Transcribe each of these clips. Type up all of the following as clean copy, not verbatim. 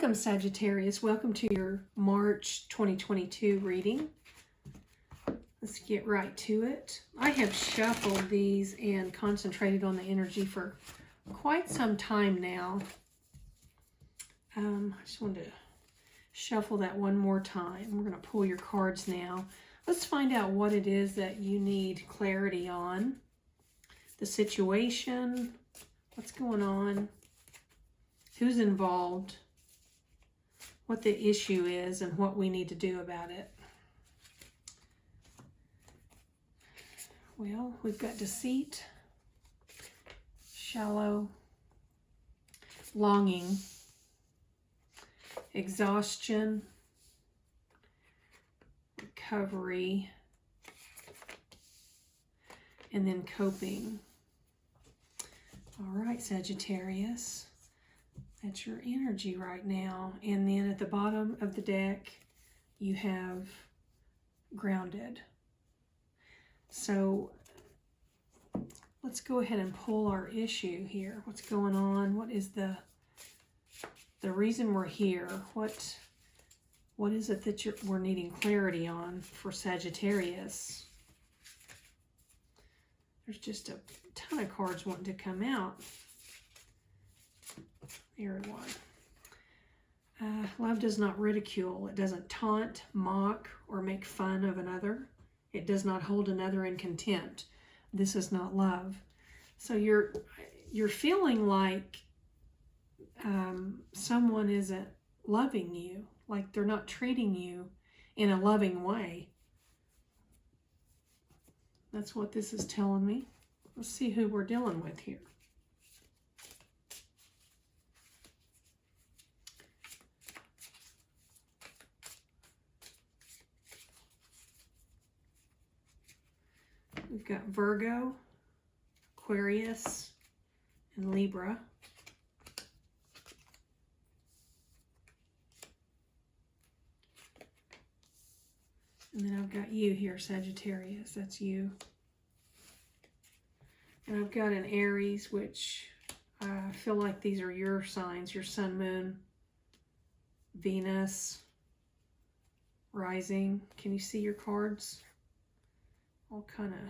Welcome, Sagittarius. Welcome to your March 2022 reading. Let's get right to it. I have shuffled these and concentrated on the energy for quite some time now. I just wanted to shuffle that one more time. We're going to pull your cards now. Let's find out what it is that you need clarity on. The situation, what's going on, who's involved, what the issue is, and what we need to do about it. Well, we've got deceit, shallow, longing, exhaustion, recovery, and then coping. All right, Sagittarius. That's your energy right now. And then at the bottom of the deck, you have grounded. So let's go ahead and pull our issue here. What's going on? What is the reason we're here? What is it that we're needing clarity on for Sagittarius? There's just a ton of cards wanting to come out. Here one. Love does not ridicule. It doesn't taunt, mock, or make fun of another. It does not hold another in contempt. This is not love. So you're feeling like someone isn't loving you, like they're not treating you in a loving way. That's what this is telling me. Let's see who we're dealing with here. We've got Virgo, Aquarius, and Libra. And then I've got you here, Sagittarius. That's you. And I've got an Aries, which I feel like these are your signs, your sun, moon, Venus, rising. Can you see your cards? I'll kind of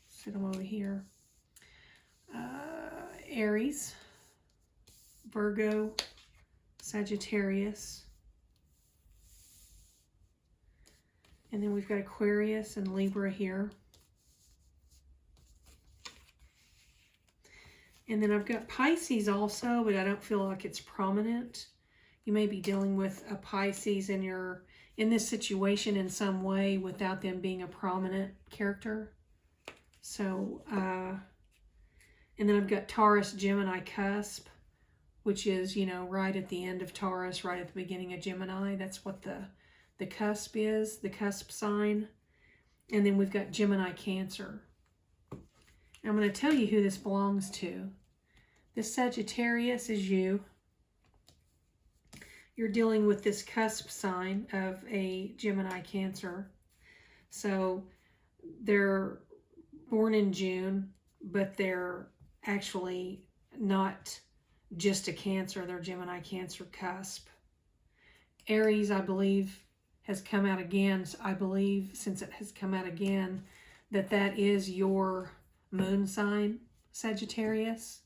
sit them over here. Aries, Virgo, Sagittarius. And then we've got Aquarius and Libra here. And then I've got Pisces also, but I don't feel like it's prominent. You may be dealing with a Pisces in this situation in some way without them being a prominent character. So, and then I've got Taurus, Gemini cusp, which is, right at the end of Taurus, right at the beginning of Gemini. That's what the cusp is, the cusp sign. And then we've got Gemini Cancer. And I'm going to tell you who this belongs to. This Sagittarius is you. You're dealing with this cusp sign of a Gemini Cancer. So they're born in June, but they're actually not just a Cancer. They're Gemini Cancer cusp. Aries, I believe, has come out again. I believe since it has come out again that is your moon sign, Sagittarius.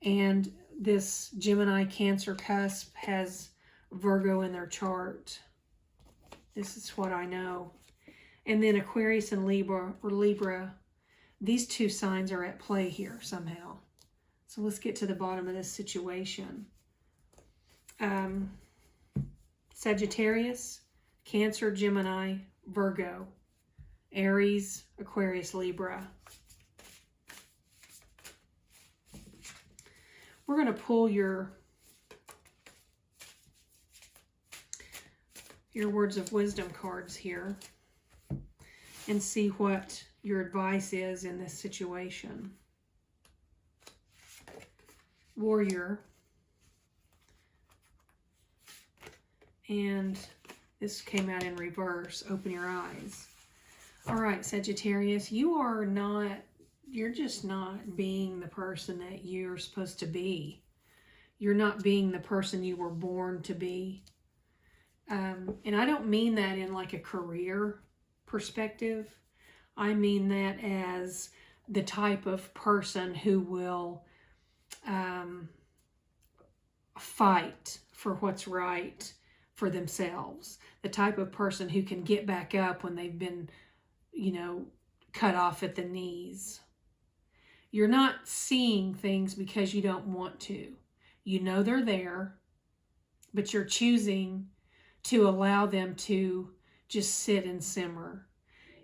And this Gemini Cancer cusp has Virgo in their chart. This is what I know. And then Aquarius and Libra, these two signs are at play here somehow. So let's get to the bottom of this situation. Sagittarius, Cancer, Gemini, Virgo, Aries, Aquarius, Libra. We're going to pull your words of wisdom cards here and see what your advice is in this situation. Warrior. And this came out in reverse. Open your eyes. All right, Sagittarius, you're just not being the person that you're supposed to be. You're not being the person you were born to be. And I don't mean that in like a career perspective. I mean that as the type of person who will fight for what's right for themselves. The type of person who can get back up when they've been, cut off at the knees. You're not seeing things because you don't want to. You know they're there, but you're choosing to allow them to just sit and simmer.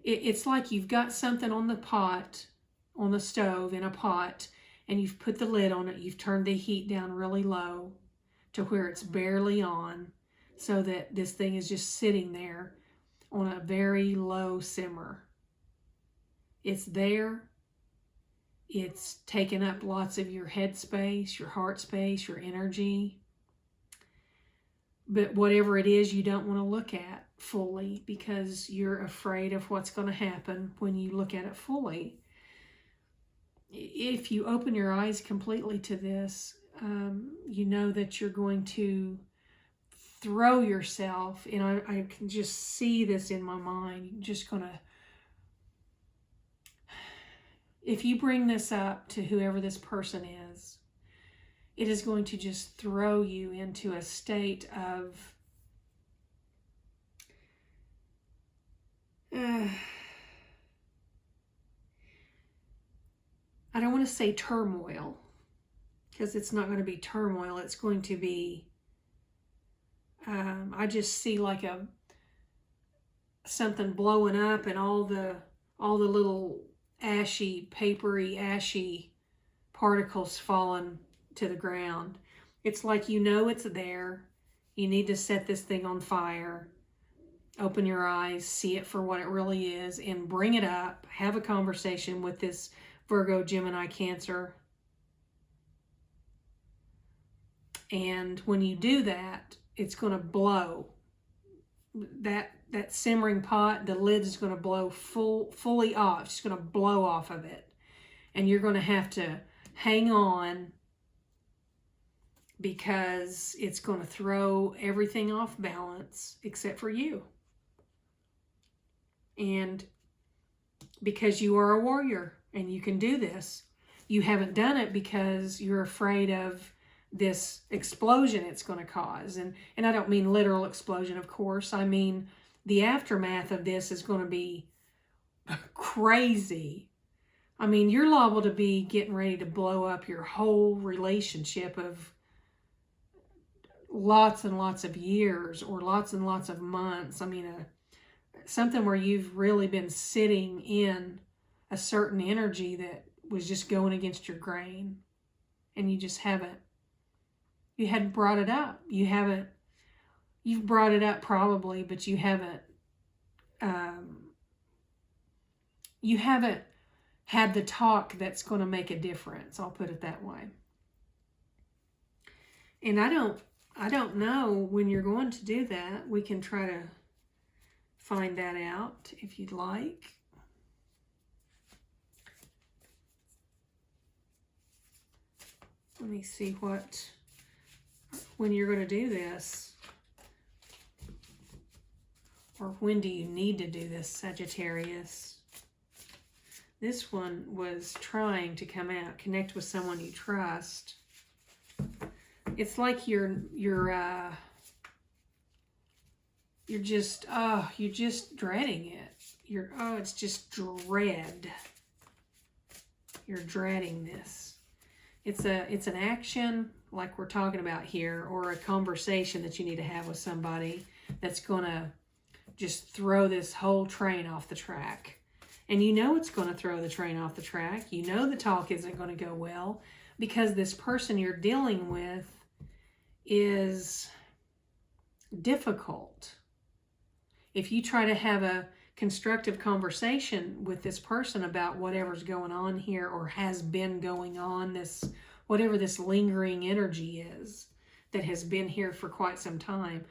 It's like you've got something on the stove in a pot, and you've put the lid on it. You've turned the heat down really low to where it's barely on, so that this thing is just sitting there on a very low simmer. It's there. It's taken up lots of your head space, your heart space, your energy. But whatever it is, you don't want to look at fully because you're afraid of what's going to happen when you look at it fully. If you open your eyes completely to this, you know that you're going to throw yourself, and I can just see this in my mind. You're just going to, if you bring this up to whoever this person is, it is going to just throw you into a state of I don't want to say turmoil, because it's not going to be turmoil. It's going to be, I just see like something blowing up and all the little papery, ashy particles falling to the ground. It's like it's there. You need to set this thing on fire. Open your eyes, see it for what it really is, and bring it up. Have a conversation with this Virgo, Gemini, Cancer. And when you do that, it's going to blow. That simmering pot, the lid is going to blow fully off. It's going to blow off of it. And you're going to have to hang on, because it's going to throw everything off balance except for you. And because you are a warrior and you can do this, you haven't done it because you're afraid of this explosion it's going to cause. And I don't mean literal explosion, of course. I mean the aftermath of this is going to be crazy. I mean, you're liable to be getting ready to blow up your whole relationship of lots and lots of years, or lots and lots of months. I mean, something where you've really been sitting in a certain energy that was just going against your grain, and you hadn't brought it up. You've brought it up probably, but you haven't had the talk that's going to make a difference. I'll put it that way. And I don't know when you're going to do that. We can try to find that out if you'd like. Let me see when you're going to do this. Or when do you need to do this, Sagittarius? This one was trying to come out. Connect with someone you trust. It's like you're just dreading it. It's just dread. You're dreading this. It's an action like we're talking about here, or a conversation that you need to have with somebody that's going to just throw this whole train off the track. And it's going to throw the train off the track. The talk isn't going to go well, because this person you're dealing with is difficult. If you try to have a constructive conversation with this person about whatever's going on here, or has been going on, whatever this lingering energy is that has been here for quite some time,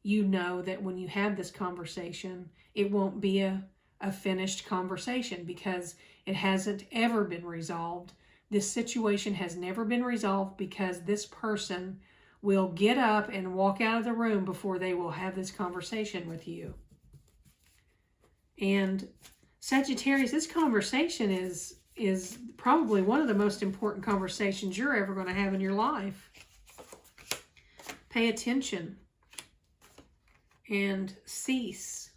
that when you have this conversation, it won't be a finished conversation, because it hasn't ever been resolved This situation has never been resolved because this person will get up and walk out of the room before they will have this conversation with you. And Sagittarius, this conversation is probably one of the most important conversations you're ever going to have in your life. Pay attention. And cease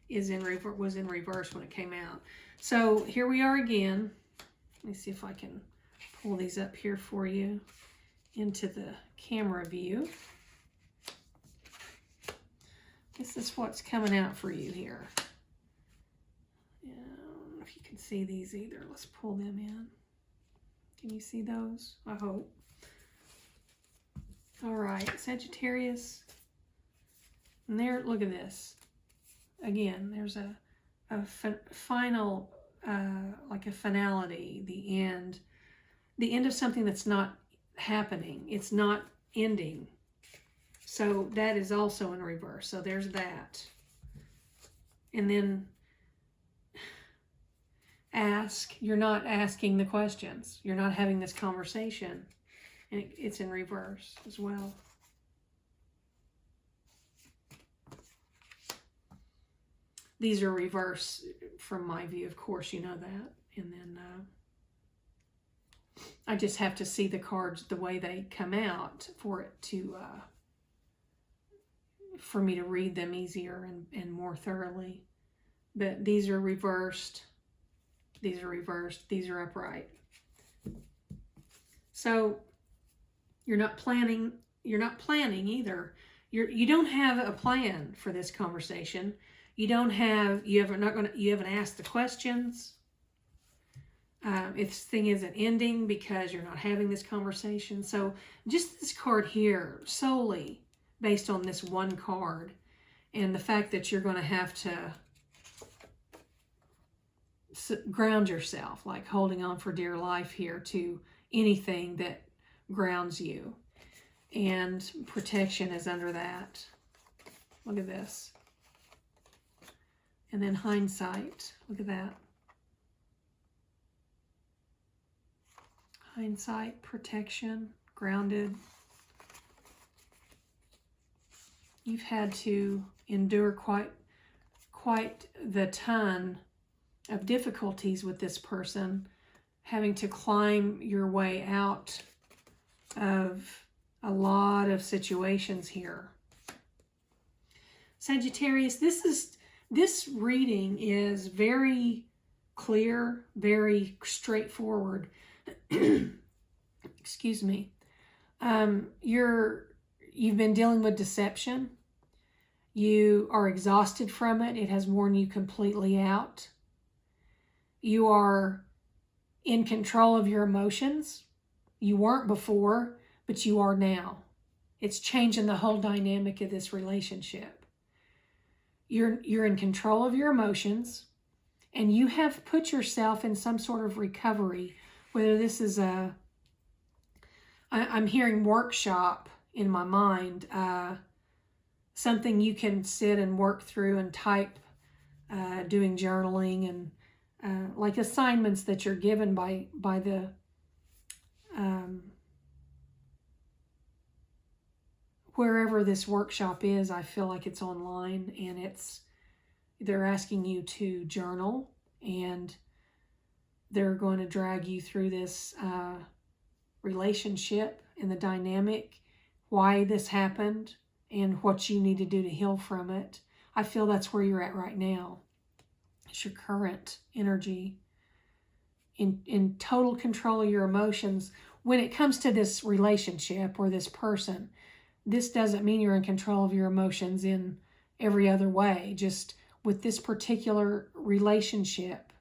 was in reverse when it came out. So here we are again. Let me see if I can pull these up here for you into the camera view. This is what's coming out for you here. I don't know if you can see these either. Let's pull them in. Can you see those? I hope. All right, Sagittarius. And there, look at this. Again, there's a final, like a finality, the end of something that's not happening. It's not ending. So that is also in reverse. So there's that. And then ask. You're not asking the questions. You're not having this conversation. And it's in reverse as well. These are reverse from my view, of course, you know that. And then I just have to see the cards the way they come out for it to, for me to read them easier and more thoroughly. But these are reversed. These are reversed. These are upright. So you're not planning either. You don't have a plan for this conversation. You haven't asked the questions. If this thing isn't ending because you're not having this conversation. So just this card here, solely based on this one card and the fact that you're going to have to ground yourself, like holding on for dear life here to anything that grounds you. And protection is under that. Look at this. And then hindsight. Look at that. Hindsight, protection, grounded. You've had to endure quite the ton of difficulties with this person, having to climb your way out of a lot of situations here. Sagittarius, this reading is very clear, very straightforward. Excuse me. You've been dealing with deception. You are exhausted from it. It has worn you completely out. You are in control of your emotions. You weren't before, but you are now. It's changing the whole dynamic of this relationship. You're in control of your emotions, and you have put yourself in some sort of recovery, whether this is I'm hearing workshop in my mind, something you can sit and work through and type, doing journaling and like assignments that you're given by the wherever this workshop is. I feel like it's online, and they're asking you to journal, and they're going to drag you through this relationship and the dynamic, why this happened, and what you need to do to heal from it. I feel that's where you're at right now. It's your current energy, in total control of your emotions. When it comes to this relationship or this person, this doesn't mean you're in control of your emotions in every other way. Just with this particular relationship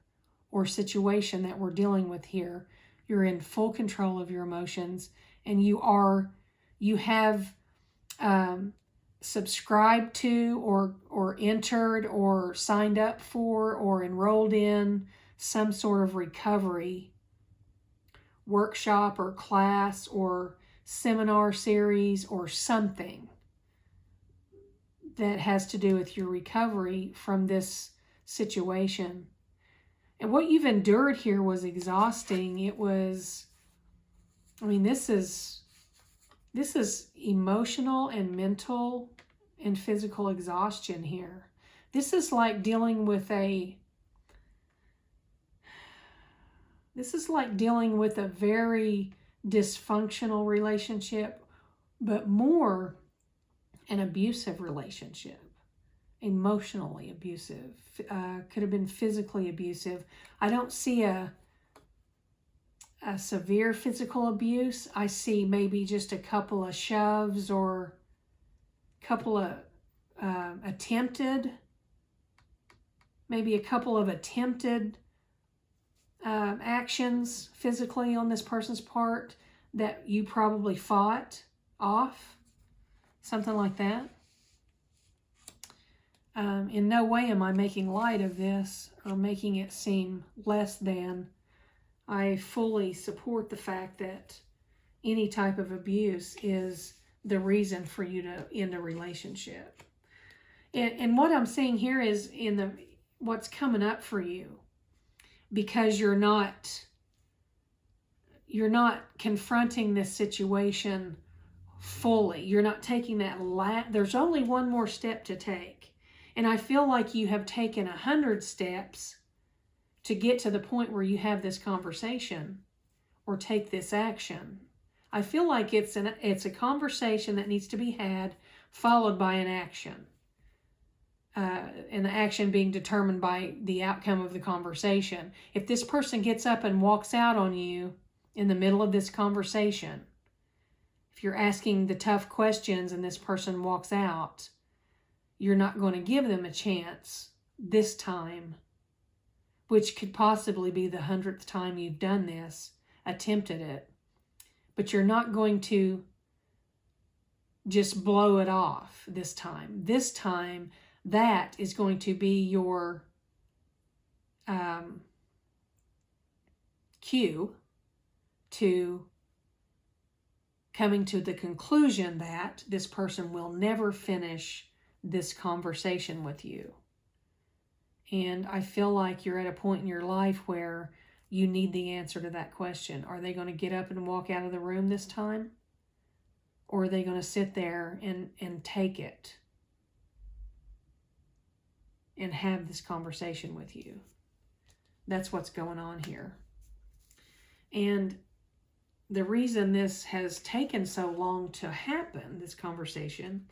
or situation that we're dealing with here, you're in full control of your emotions, and you have subscribed to or entered or signed up for or enrolled in some sort of recovery workshop or class or seminar series or something that has to do with your recovery from this situation. And what you've endured here was exhausting. It was I mean, this is emotional and mental and physical exhaustion here. This is like dealing with a very dysfunctional relationship, but more an abusive relationship, emotionally abusive, could have been physically abusive. I don't see a severe physical abuse. I see maybe just a couple of shoves or a couple of attempted actions physically on this person's part that you probably fought off, something like that. In no way am I making light of this or making it seem less than. I fully support the fact that any type of abuse is the reason for you to end a relationship. And what I'm saying here is what's coming up for you, because you're not confronting this situation fully. You're not taking that there's only one more step to take. And I feel like you have taken 100 steps to get to the point where you have this conversation or take this action. I feel like it's a conversation that needs to be had, followed by an action. And the action being determined by the outcome of the conversation. If this person gets up and walks out on you in the middle of this conversation, if you're asking the tough questions and this person walks out, you're not going to give them a chance this time, which could possibly be the 100th time you've done this, attempted it. But you're not going to just blow it off this time. This time, that is going to be your cue to coming to the conclusion that this person will never finish this conversation with you. And I feel like you're at a point in your life where you need the answer to that question. Are they going to get up and walk out of the room this time? Or are they going to sit there and take it and have this conversation with you? That's what's going on here. And the reason this has taken so long to happen, this conversation,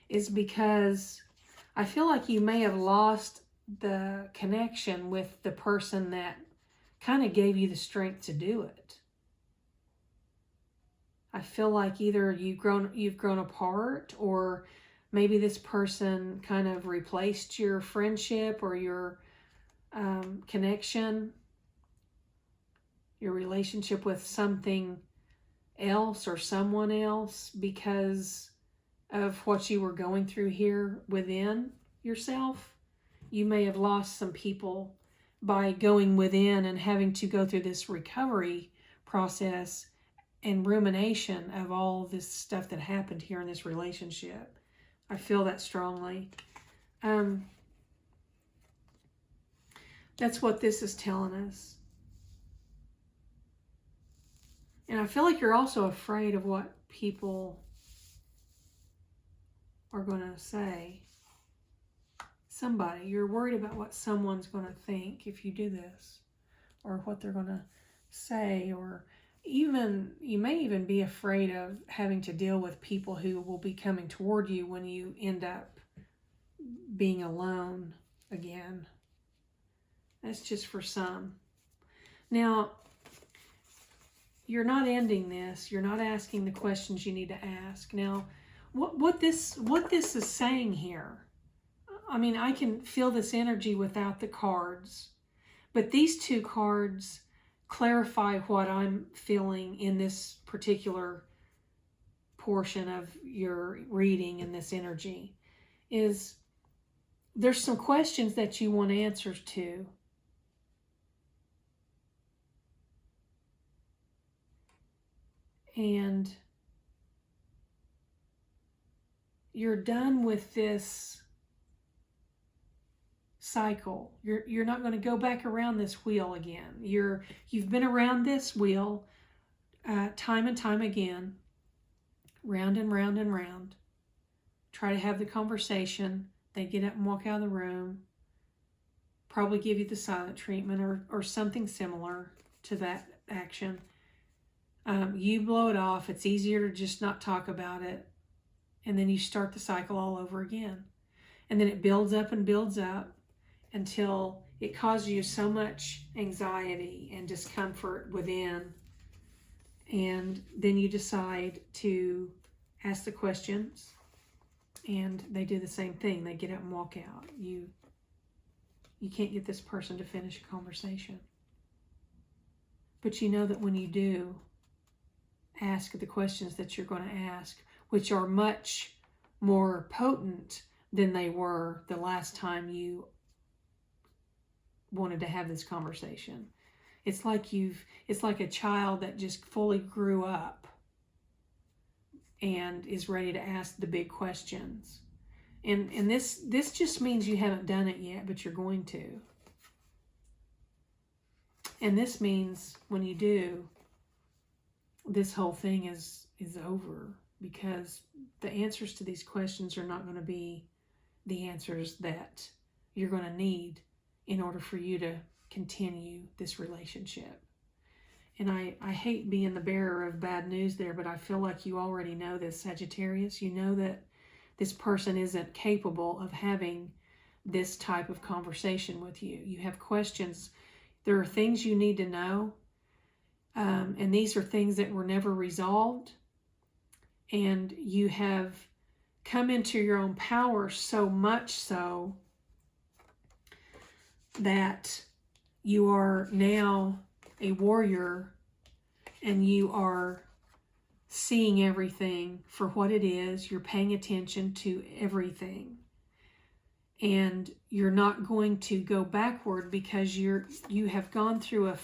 is because I feel like you may have lost the connection with the person that kind of gave you the strength to do it. I feel like either you've grown apart, or maybe this person kind of replaced your friendship or your connection, your relationship with something else or someone else because of what you were going through here within yourself. You may have lost some people by going within and having to go through this recovery process and rumination of all this stuff that happened here in this relationship. I feel that strongly. That's what this is telling us. And I feel like you're also afraid of what people are going to say. You're worried about what someone's going to think if you do this, or what they're going to say, or even you may even be afraid of having to deal with people who will be coming toward you when you end up being alone again. That's just for some. Now, you're not ending this. You're not asking the questions you need to ask. Now, what this is saying here, I mean, I can feel this energy without the cards, but these two cards clarify what I'm feeling in this particular portion of your reading in this energy. Is there's some questions that you want answers to. And you're done with this cycle. You're not going to go back around this wheel again. You've been around this wheel time and time again, round and round and round. Try to have the conversation. They get up and walk out of the room. Probably give you the silent treatment or something similar to that action. You blow it off. It's easier to just not talk about it. And then you start the cycle all over again. And then it builds up and builds up until it causes you so much anxiety and discomfort within. And then you decide to ask the questions, and they do the same thing. They get up and walk out. You can't get this person to finish a conversation. But you know that when you do ask the questions that you're going to ask, which are much more potent than they were the last time you wanted to have this conversation. It's like a child that just fully grew up and is ready to ask the big questions. And this just means you haven't done it yet, but you're going to. And this means when you do, this whole thing is over, because the answers to these questions are not going to be the answers that you're going to need in order for you to continue this relationship. And I hate being the bearer of bad news there, but I feel like you already know this, Sagittarius. You know that this person isn't capable of having this type of conversation with you. You have questions. There are things you need to know. And these are things that were never resolved. And you have come into your own power so much so that you are now a warrior, and you are seeing everything for what it is. You're paying attention to everything. And you're not going to go backward, because you have gone through a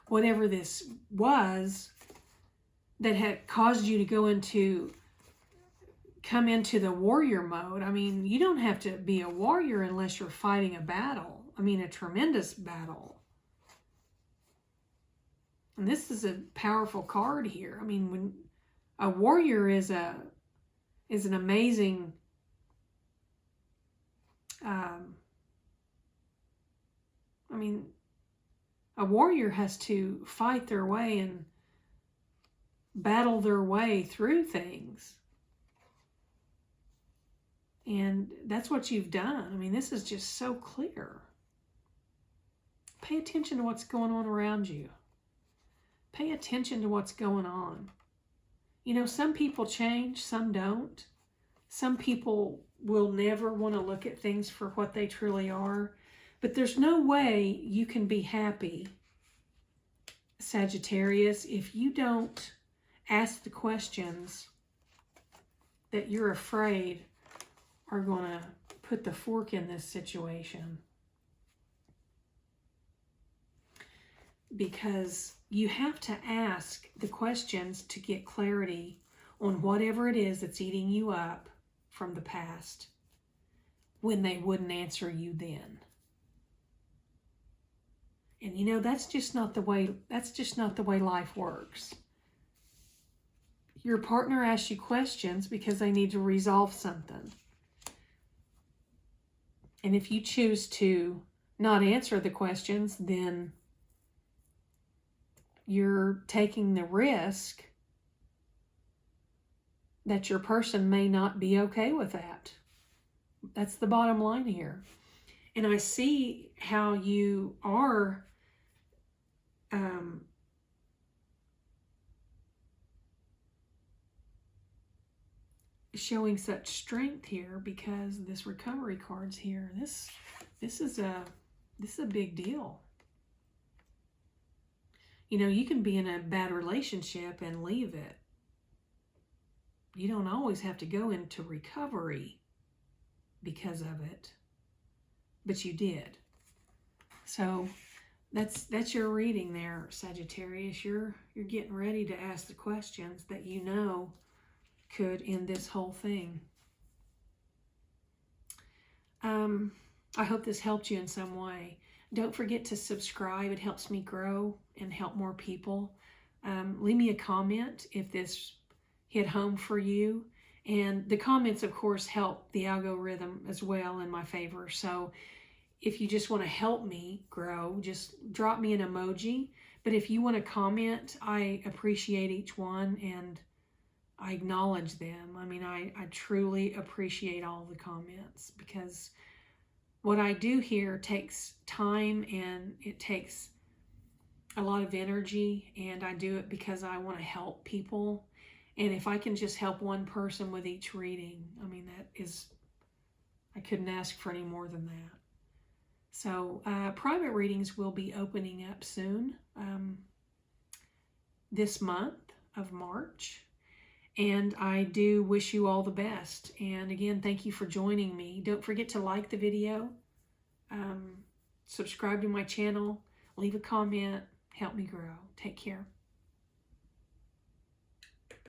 whatever this was that had caused you to come into the warrior mode. I mean, you don't have to be a warrior unless you're fighting a battle. I mean, a tremendous battle. And this is a powerful card here. I mean, when a warrior is an amazing a warrior has to fight their way and battle their way through things. And that's what you've done. I mean, this is just so clear. Pay attention to what's going on around you. Pay attention to what's going on. You know, some people change, some don't. Some people will never want to look at things for what they truly are. But there's no way you can be happy, Sagittarius, if you don't ask the questions that you're afraid are going to put the fork in this situation. Because you have to ask the questions to get clarity on whatever it is that's eating you up from the past when they wouldn't answer you then. And you know, that's just not the way life works. Your partner asks you questions because they need to resolve something. And if you choose to not answer the questions, then you're taking the risk that your person may not be okay with that. That's the bottom line here. And I see how you are showing such strength here, because this recovery card's here. This is a big deal. You know, you can be in a bad relationship and leave it. You don't always have to go into recovery because of it, but you did. So that's your reading there, Sagittarius. You're getting ready to ask the questions that you know could end this whole thing. I hope this helped you in some way. Don't forget to subscribe. It helps me grow and help more people. Leave me a comment if this hit home for you. And the comments, of course, help the algorithm as well in my favor. So if you just want to help me grow, just drop me an emoji. But if you want to comment, I appreciate each one and I acknowledge them. I mean, I truly appreciate all the comments, because what I do here takes time and it takes a lot of energy, and I do it because I want to help people. And if I can just help one person with each reading, I mean, I couldn't ask for any more than that. So private readings will be opening up soon, this month of March. And I do wish you all the best. And again, thank you for joining me. Don't forget to like the video, subscribe to my channel, leave a comment, help me grow. Take care.